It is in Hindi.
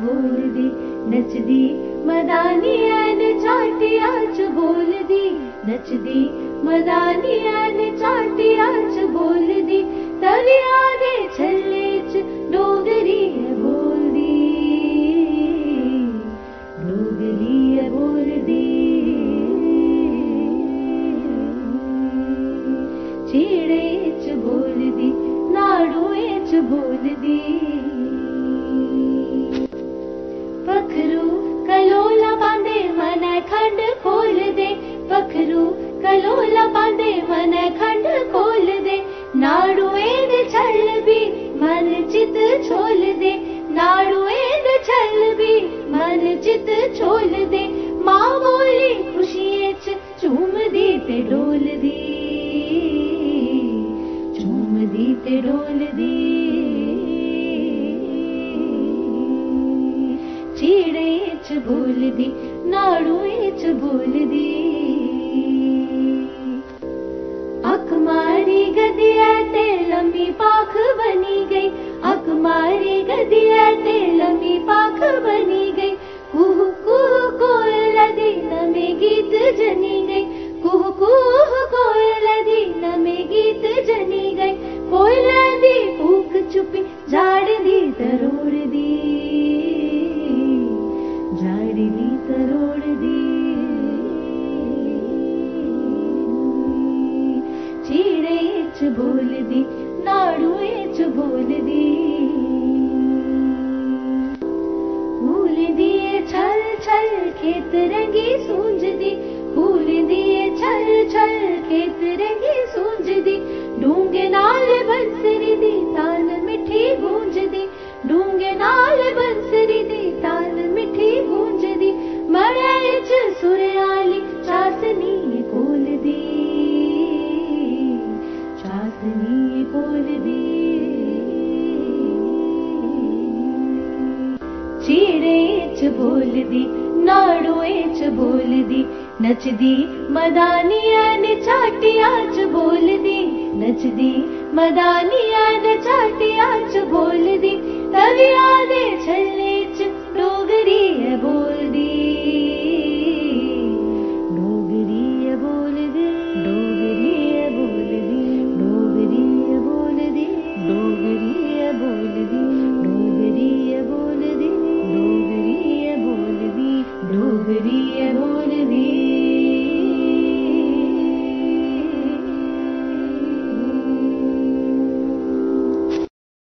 बोलदी नचदी मदानिया ने चाटिया च बोलदी नचदी मदानिया ने चाटिया च बोलदी तविया दे छल्ले च डोगरी है बोलदी डोगरी है बोलदी चीड़े च बोलदी नाड़ुए च बोलदी पखरू कलोला पांदे मन खंड खोल दे पखरू कलोला पांदे मन खंड खोल दे नाड़ुए दे छल भी मन चित छोल दे नाड़ुए दे छल भी मन चित छोल दे मां बोली खुशिये च झूम दी ते डोल दी झूम दी ते डोल दी चीड़े च बोलदी नाड़ुए च बोलदी अख मारी गदिया ते लम्बी पाख बनी गई अख मारी गदिया ते लम्बी पाख बनी गई कुह कुह कोयल दी नमे गीत जनी गई कुह कुह कोयल दी नमे गीत जनी गई कोयल दी कूक चुपी झाड़ दी तरोड़ दी झाड़ी दी तरोड़ दी चीड़े च बोलदी नाड़ुए च बोलदी फूल दिए छल छल खेत रंगी सूंजदी फूल दिए छल छल खेत रंगी सूंजदी डूंगे नाल बंसरी दी तान मिठी गूंजदी डूंगे नाल बंसरी दी तान मिठी गूंजदी मड़े च सुरयाली चासनी कोल दी चासनी कोल दी चीड़े च बोलदी नाड़ुए च बोलदी नचदी मदानिया ने चाटिया च बोलदी नचदी मदानिया ने चाटिया च बोलदी